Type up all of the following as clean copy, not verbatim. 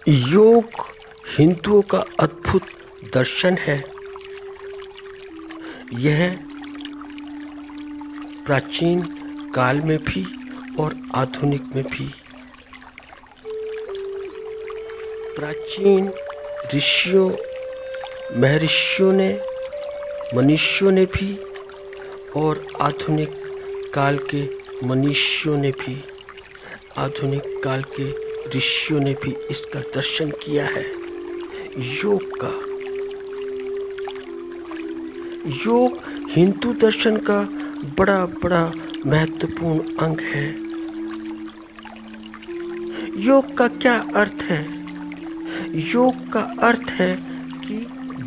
योग हिंदुओं का अद्भुत दर्शन है। यह प्राचीन काल में भी और आधुनिक में भी, प्राचीन ऋषियों महर्षियों ने, मनुष्यों ने भी और आधुनिक काल के मनुष्यों ने भी, आधुनिक काल के ऋषियों ने भी इसका दर्शन किया है। योग हिंदू दर्शन का बड़ा बड़ा महत्वपूर्ण अंग है। योग का क्या अर्थ है? योग का अर्थ है कि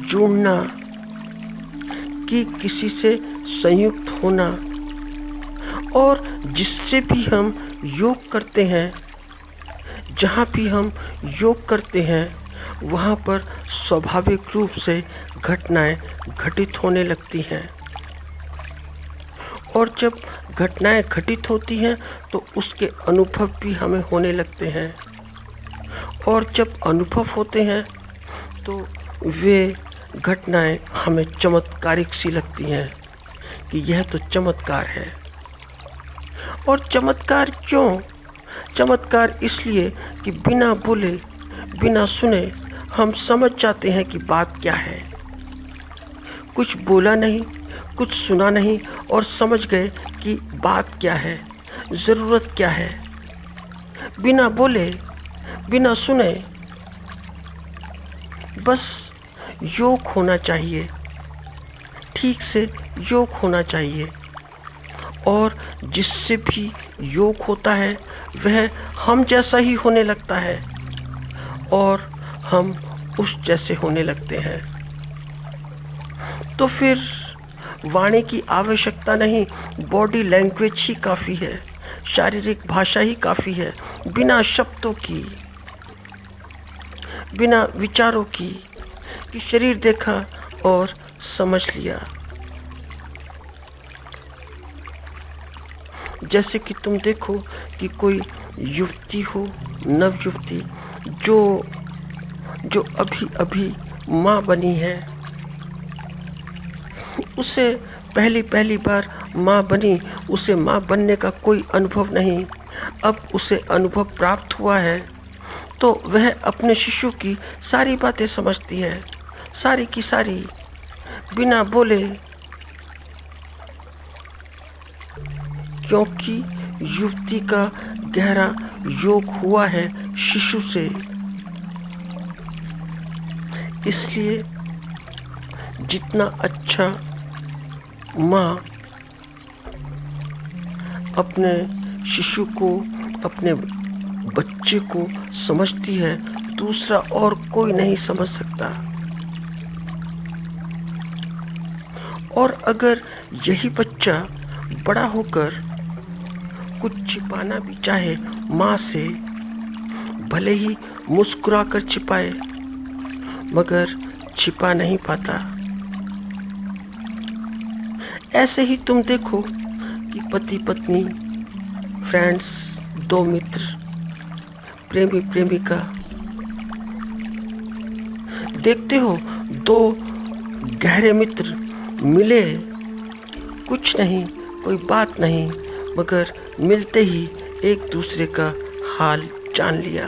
जुड़ना, कि किसी से संयुक्त होना, और जिससे भी हम योग करते हैं, जहाँ भी हम योग करते हैं वहाँ पर स्वाभाविक रूप से घटनाएं घटित होने लगती हैं। और जब घटनाएं घटित होती हैं तो उसके अनुभव भी हमें होने लगते हैं। और जब अनुभव होते हैं तो वे घटनाएं हमें चमत्कारिक सी लगती हैं कि यह तो चमत्कार है। और चमत्कार क्यों? चमत्कार इसलिए कि बिना बोले, बिना सुने हम समझ जाते हैं कि बात क्या है। कुछ बोला नहीं, कुछ सुना नहीं और समझ गए कि बात क्या है, ज़रूरत क्या है। बिना बोले, बिना सुने, बस योग होना चाहिए, ठीक से योग होना चाहिए। और जिससे भी योग होता है वह हम जैसा ही होने लगता है और हम उस जैसे होने लगते हैं। तो फिर वाणी की आवश्यकता नहीं, बॉडी लैंग्वेज ही काफ़ी है, शारीरिक भाषा ही काफ़ी है, बिना शब्दों की, बिना विचारों की, कि शरीर देखा और समझ लिया। जैसे कि तुम देखो कि कोई युवती हो, नव युवती, जो अभी अभी माँ बनी है, उसे पहली बार माँ बनी, उसे माँ बनने का कोई अनुभव नहीं। अब उसे अनुभव प्राप्त हुआ है तो वह अपने शिशु की सारी बातें समझती है, सारी की सारी, बिना बोले, क्योंकि युवती का गहरा योग हुआ है शिशु से। इसलिए जितना अच्छा माँ अपने शिशु को, अपने बच्चे को समझती है, दूसरा और कोई नहीं समझ सकता। और अगर यही बच्चा बड़ा होकर कुछ छिपाना भी चाहे माँ से, भले ही मुस्कुरा कर छिपाए, मगर छिपा नहीं पाता। ऐसे ही तुम देखो कि पति पत्नी, फ्रेंड्स, दो मित्र, प्रेमी प्रेमिका, देखते हो दो गहरे मित्र मिले, कुछ नहीं, कोई बात नहीं, मगर मिलते ही एक दूसरे का हाल जान लिया।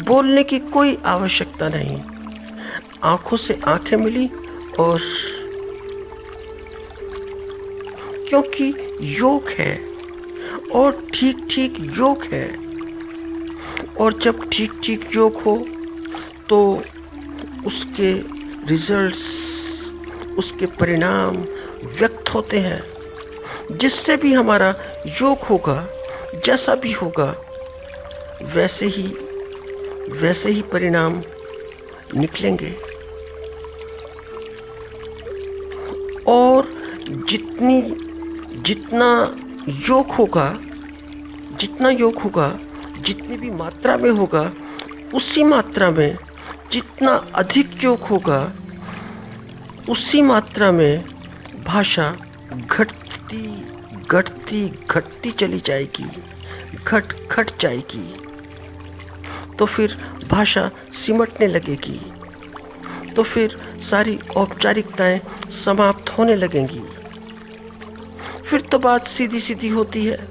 बोलने की कोई आवश्यकता नहीं, आंखों से आंखें मिली, और क्योंकि योग है और ठीक ठीक योग है। और जब ठीक ठीक योग हो तो उसके रिजल्ट्स, उसके परिणाम व्यक्त होते हैं। जिससे भी हमारा योग होगा, जैसा भी होगा, वैसे ही परिणाम निकलेंगे। और जितना योग होगा, जितनी भी मात्रा में होगा, उसी मात्रा में, जितना अधिक योग होगा उसी मात्रा में भाषा घटती चली जाएगी, घट घट जाएगी, तो फिर भाषा सिमटने लगेगी, तो फिर सारी औपचारिकताएं समाप्त होने लगेंगी। फिर तो बात सीधी सीधी होती है,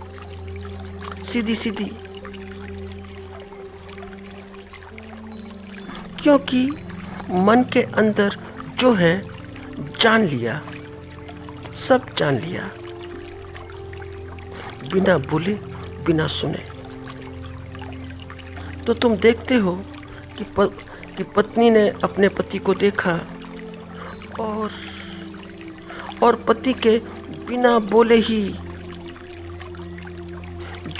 सीधी सीधी। क्योंकि मन के अंदर जो है जान लिया, सब जान लिया, बिना बोले बिना सुने। तो तुम देखते हो कि पत्नी ने अपने पति को देखा और पति के बिना बोले ही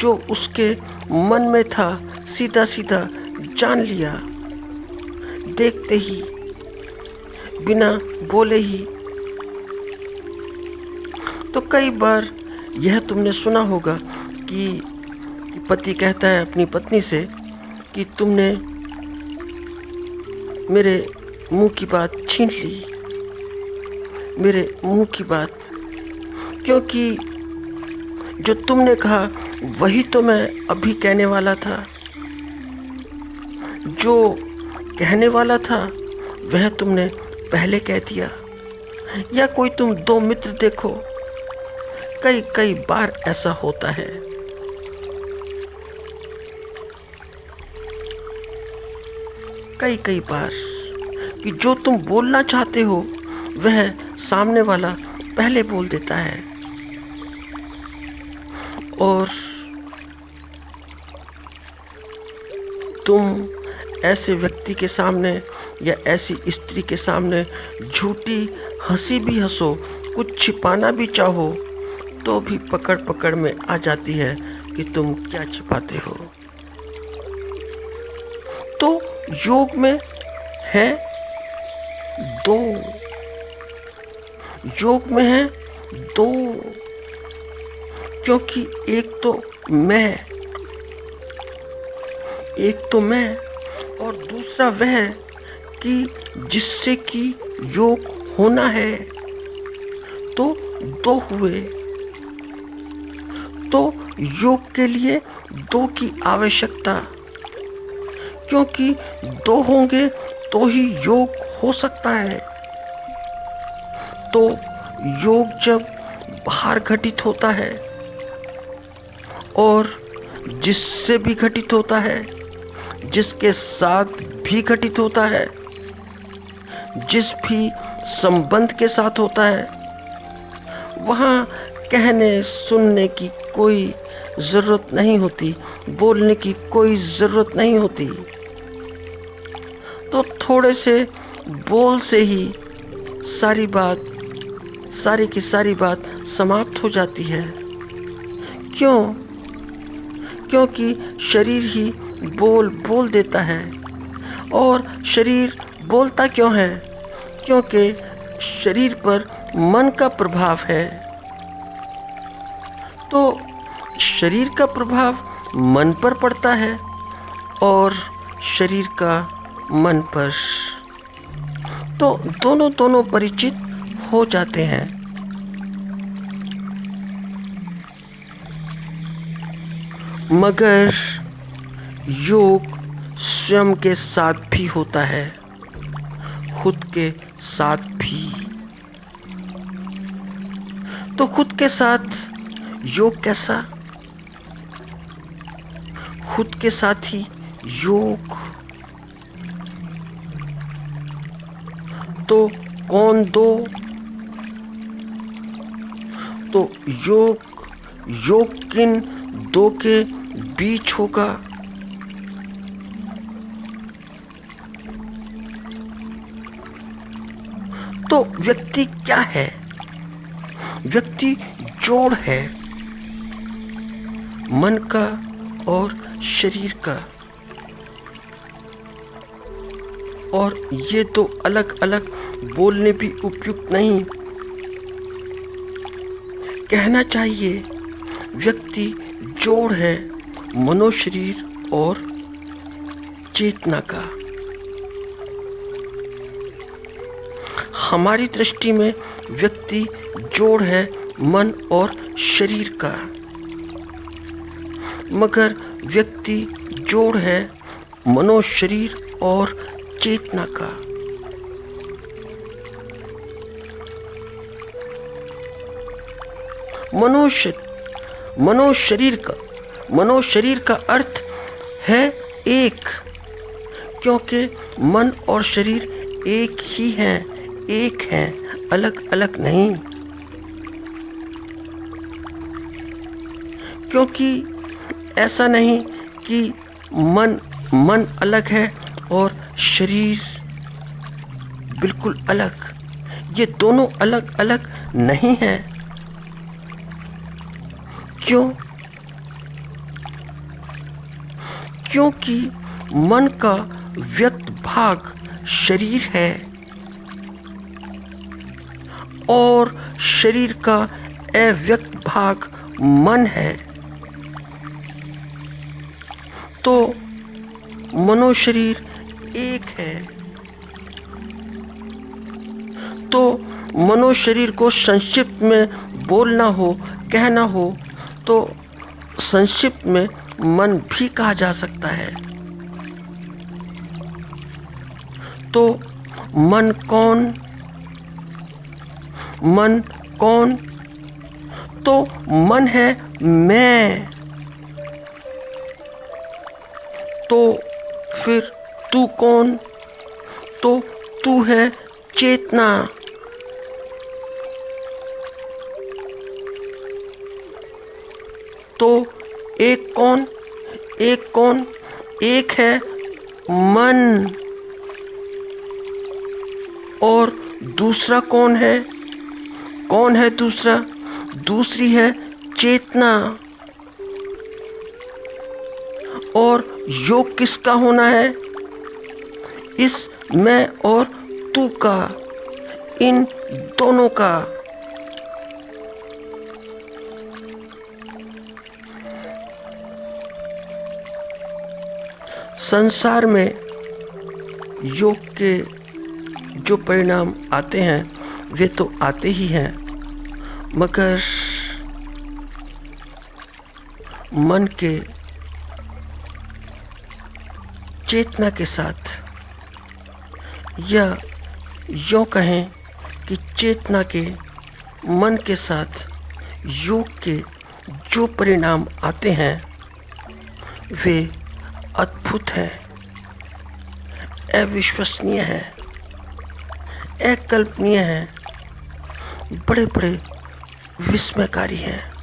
जो उसके मन में था सीधा सीधा जान लिया, देखते ही, बिना बोले ही। तो कई बार यह तुमने सुना होगा कि पति कहता है अपनी पत्नी से कि तुमने मेरे मुंह की बात छीन ली, मेरे मुंह की बात, क्योंकि जो तुमने कहा वही तो मैं अभी कहने वाला था। जो कहने वाला था वह तुमने पहले कह दिया। या कोई तुम दो मित्र देखो, कई कई बार ऐसा होता है। कई कई बार कि जो तुम बोलना चाहते हो वह सामने वाला पहले बोल देता है। और तुम ऐसे व्यक्ति के सामने या ऐसी स्त्री के सामने झूठी हंसी भी हंसो, कुछ छिपाना भी चाहो, तो भी पकड़ पकड़ में आ जाती है कि तुम क्या छिपाते हो। तो योग में है दो, योग में है दो, क्योंकि एक तो मैं और दूसरा वह कि जिससे कि योग होना है। तो दो हुए, तो योग के लिए दो की आवश्यकता, क्योंकि दो होंगे तो ही योग हो सकता है। तो योग जब बाहर घटित होता है और जिससे भी घटित होता है, जिसके साथ भी घटित होता है, जिस भी संबंध के साथ होता है, वहाँ कहने सुनने की कोई ज़रूरत नहीं होती, बोलने की कोई ज़रूरत नहीं होती। तो थोड़े से बोल से ही सारी की सारी बात समाप्त हो जाती है। क्यों? क्योंकि शरीर ही बोल देता है। और शरीर बोलता क्यों है? क्योंकि शरीर पर मन का प्रभाव है। तो शरीर का प्रभाव मन पर पड़ता है और शरीर का मन पर, तो दोनों परिचित हो जाते हैं। मगर योग स्वयं के साथ भी होता है, खुद के साथ भी। तो खुद के साथ योग कैसा? खुद के साथ ही योग। तो कौन दो? तो योग किन दो के बीच होगा? तो व्यक्ति क्या है? व्यक्ति जोड़ है मन का और शरीर का। और ये तो अलग अलग बोलने भी उपयुक्त नहीं। कहना चाहिए व्यक्ति जोड़ है मनोशरीर और चेतना का। हमारी दृष्टि में व्यक्ति जोड़ है मन और शरीर का। मगर व्यक्ति जोड़ है मनोशरीर और चेतना का। मनोशरीर का अर्थ है एक, क्योंकि मन और शरीर एक ही हैं, एक हैं, अलग अलग नहीं। क्योंकि ऐसा नहीं कि मन अलग है और शरीर बिल्कुल अलग, ये दोनों अलग अलग नहीं हैं। क्यों? क्योंकि मन का व्यक्त भाग शरीर है और शरीर का अव्यक्त भाग मन है। तो मनोशरीर एक है। तो मनोशरीर को संक्षिप्त में बोलना हो, कहना हो तो संक्षिप्त में मन भी कहा जा सकता है। तो मन कौन? मन कौन? तो मन है मैं। तो फिर तू कौन? तो तू है चेतना। तो एक कौन? एक कौन? एक है मन। और दूसरा कौन है? कौन है दूसरा? दूसरी है चेतना। और योग किसका होना है? इस मैं और तू का, इन दोनों का। संसार में योग के जो परिणाम आते हैं वे तो आते ही हैं, मगर मन के चेतना के साथ, या यूँ कहें कि चेतना के मन के साथ योग के जो परिणाम आते हैं वे अद्भुत हैं, अविश्वसनीय हैं, अकल्पनीय हैं, बड़े बड़े विस्मयकारी हैं।